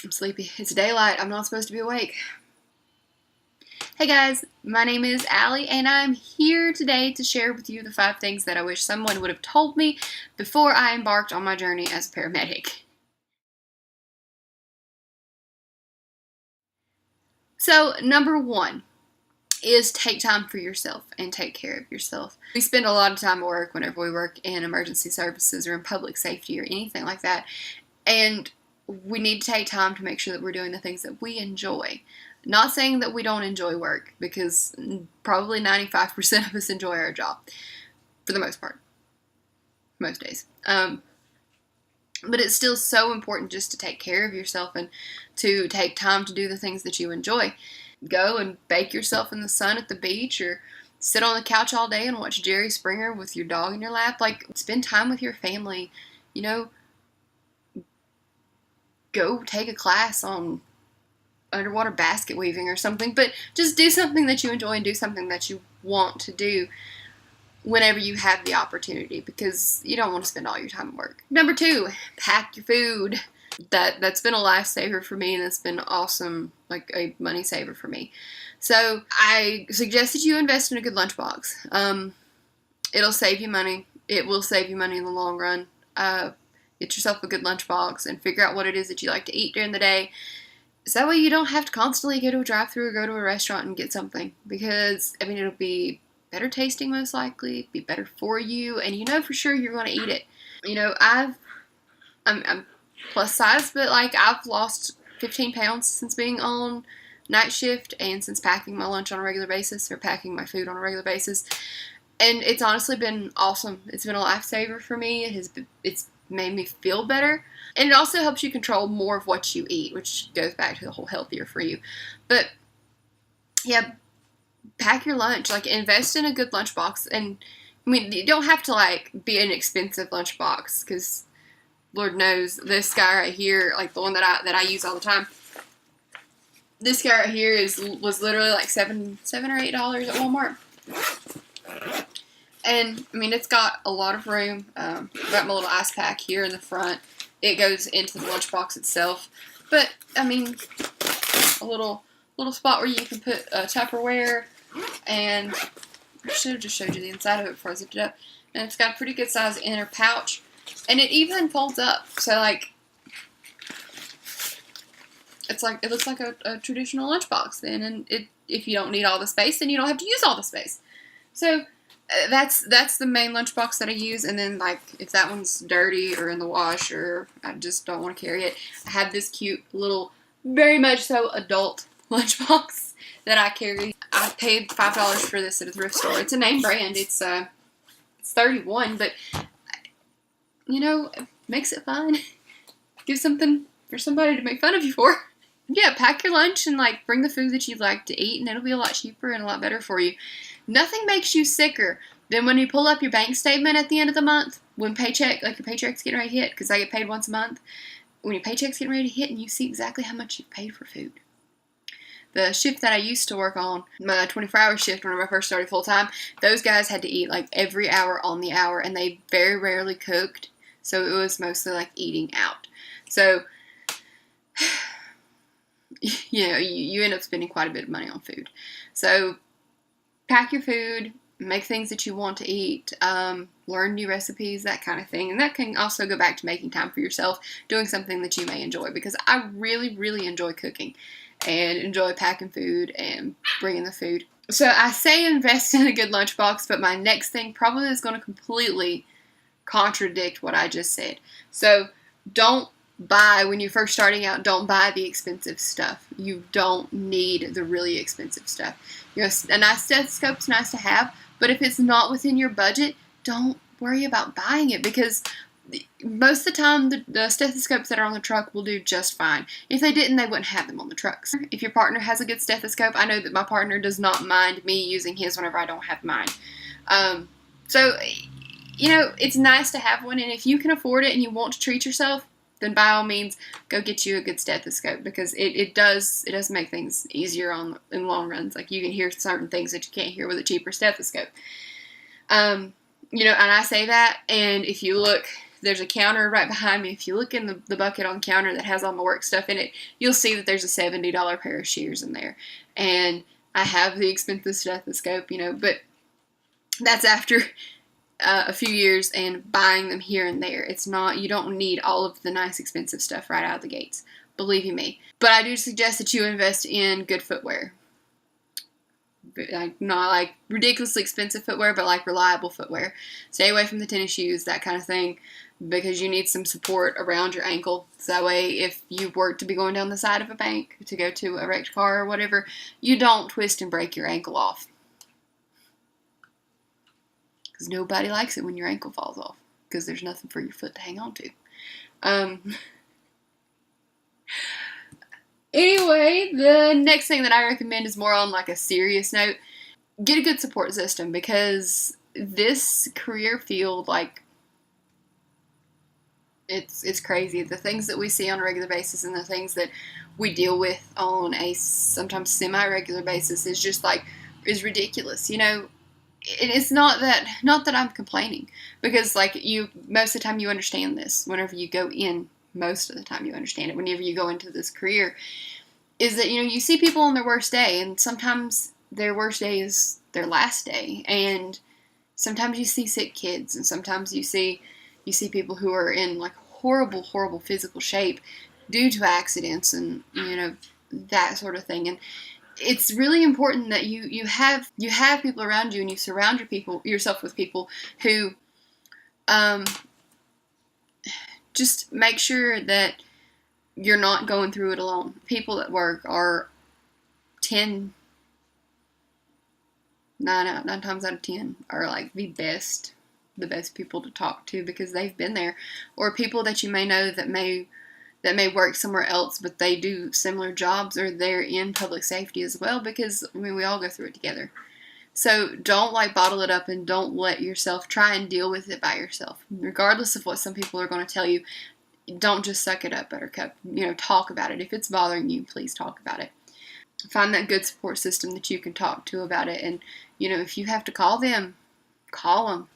I'm sleepy. It's daylight. I'm not supposed to be awake. Hey guys, my name is Allie, and I'm here today to share with you the 5 things that I wish someone would have told me before I embarked on my journey as a paramedic. So, number 1 is take time for yourself and take care of yourself. We spend a lot of time at work whenever we work in emergency services or in public safety or anything like that, and we need to take time to make sure that we're doing the things that we enjoy. Not saying that we don't enjoy work, because probably 95% of us enjoy our job, for the most part, most days. But it's still so important just to take care of yourself and to take time to do the things that you enjoy. Go and bake yourself in the sun at the beach, or sit on the couch all day and watch Jerry Springer with your dog in your lap. Like, spend time with your family. You know, go take a class on underwater basket weaving or something, but just do something that you enjoy and do something that you want to do whenever you have the opportunity, because you don't want to spend all your time at work. Number 2, pack your food. That's been a lifesaver for me, and that's been awesome, like a money saver for me. So I suggest that you invest in a good lunchbox. It'll save you money. It will save you money in the long run. Get yourself a good lunchbox and figure out what it is that you like to eat during the day. So that way you don't have to constantly go to a drive-thru or go to a restaurant and get something. Because, I mean, it'll be better tasting most likely, be better for you, and you know for sure you're going to eat it. You know, I'm plus size, but like I've lost 15 pounds since being on night shift and since packing my lunch on a regular basis, or packing my food on a regular basis. And it's honestly been awesome. It's been a lifesaver for me. It's made me feel better. And it also helps you control more of what you eat, which goes back to the whole healthier for you. But yeah, pack your lunch. Like, invest in a good lunchbox. And I mean, you don't have to like be an expensive lunchbox, because Lord knows this guy right here, like the one that I use all the time. This guy right here was literally like $7 or $8 at Walmart. And, I mean, it's got a lot of room. I've got my little ice pack here in the front. It goes into the lunchbox itself. But, I mean, a little spot where you can put Tupperware. And I should have just showed you the inside of it before I zipped it up. And it's got a pretty good size inner pouch. And it even folds up. So, like, it looks like a traditional lunchbox then. And if you don't need all the space, then you don't have to use all the space. So that's the main lunchbox that I use. And then, like, if that one's dirty or in the wash, or I just don't want to carry it, I have this cute little, very much so adult lunchbox that I carry. I paid $5 for this at a thrift store. It's a name brand. It's $31, but you know, it makes it fun. Give something for somebody to make fun of you for. Yeah, pack your lunch and like bring the food that you like to eat, and it'll be a lot cheaper and a lot better for you. Nothing makes you sicker than when you pull up your bank statement at the end of the month, when your paycheck's getting ready to hit, because I get paid once a month. When your paycheck's getting ready to hit and you see exactly how much you've paid for food. The shift that I used to work on, my 24-hour shift when I first started full-time, those guys had to eat like every hour on the hour, and they very rarely cooked, so it was mostly like eating out. So, you know, you end up spending quite a bit of money on food. So, pack your food, make things that you want to eat, learn new recipes, that kind of thing. And that can also go back to making time for yourself, doing something that you may enjoy, because I really, really enjoy cooking and enjoy packing food and bringing the food. So I say invest in a good lunchbox, but my next thing probably is going to completely contradict what I just said. So don't buy, when you're first starting out, don't buy the expensive stuff. You don't need the really expensive stuff. You know, a nice stethoscope's nice to have, but if it's not within your budget, don't worry about buying it, because most of the time the stethoscopes that are on the truck will do just fine. If they didn't, they wouldn't have them on the trucks. If your partner has a good stethoscope, I know that my partner does not mind me using his whenever I don't have mine. So, you know, it's nice to have one, and if you can afford it and you want to treat yourself, then by all means, go get you a good stethoscope, because it does make things easier in long runs. Like, you can hear certain things that you can't hear with a cheaper stethoscope. You know, and I say that, and if you look there's a counter right behind me. If you look in the bucket on the counter that has all my work stuff in it, you'll see that there's a $70 pair of shears in there. And I have the expensive stethoscope, but that's after a few years and buying them here and there. It's not, you don't need all of the nice expensive stuff right out of the gates. Believe you me. But I do suggest that you invest in good footwear. Not like ridiculously expensive footwear, but like reliable footwear. Stay away from the tennis shoes, that kind of thing, because you need some support around your ankle. So that way, if you were to be going down the side of a bank to go to a wrecked car or whatever, you don't twist and break your ankle off. Because nobody likes it when your ankle falls off, because there's nothing for your foot to hang on to. Anyway, the next thing that I recommend is more on like a serious note. Get a good support system, because this career field, like, it's crazy. The things that we see on a regular basis and the things that we deal with on a sometimes semi-regular basis is ridiculous. It's not that I'm complaining, because like most of the time you understand this whenever you go in. Most of the time you understand it whenever you go into this career, is that, you see people on their worst day, and sometimes their worst day is their last day, and sometimes you see sick kids, and sometimes you see people who are in like horrible, horrible physical shape due to accidents and, that sort of thing. And it's really important that you have people around you, and you surround yourself with people who, just make sure that you're not going through it alone. People at work are 9 times out of 10 are like the best people to talk to, because they've been there. Or people that you may know that may work somewhere else, but they do similar jobs, or they're in public safety as well, because we all go through it together. So don't bottle it up, and don't let yourself try and deal with it by yourself. Regardless of what some people are going to tell you, don't just suck it up, buttercup. Talk about it. If it's bothering you, please talk about it. Find that good support system that you can talk to about it. And, if you have to call them, call them.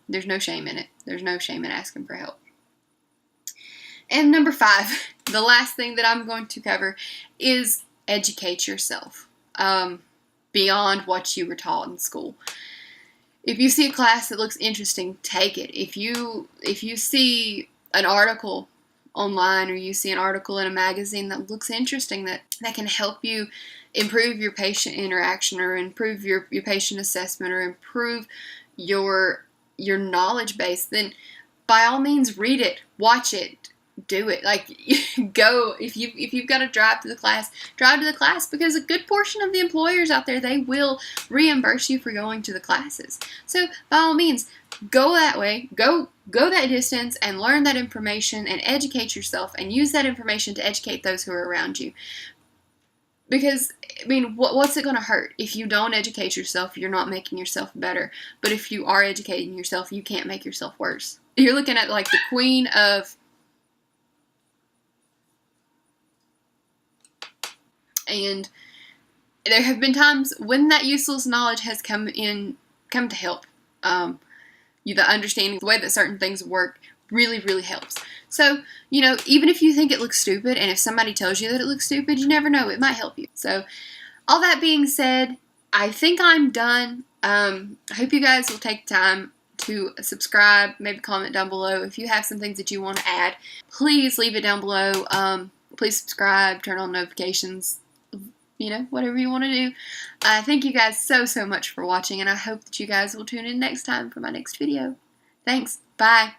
There's no shame in it. There's no shame in asking for help. And number 5, the last thing that I'm going to cover is educate yourself. Beyond what you were taught in school. If you see a class that looks interesting, take it. If you see an article online, or you see an article in a magazine that looks interesting, that can help you improve your patient interaction, or improve your patient assessment, or improve your knowledge base, then by all means read it, watch it, do it. Go. If you've got to drive to the class, because a good portion of the employers out there, they will reimburse you for going to the classes. So by all means, go that way, go that distance, and learn that information, and educate yourself, and use that information to educate those who are around you. Because, what's it going to hurt? If you don't educate yourself, you're not making yourself better. But if you are educating yourself, you can't make yourself worse. You're looking at like the queen of... And there have been times when that useless knowledge has come to help. The understanding, the way that certain things work, really, really helps. So, even if you think it looks stupid, and if somebody tells you that it looks stupid, you never know, it might help you. So, all that being said, I think I'm done. I hope you guys will take time to subscribe, maybe comment down below. If you have some things that you want to add, please leave it down below. Please subscribe, turn on notifications, whatever you want to do. Thank you guys so much for watching, and I hope that you guys will tune in next time for my next video. Thanks. Bye.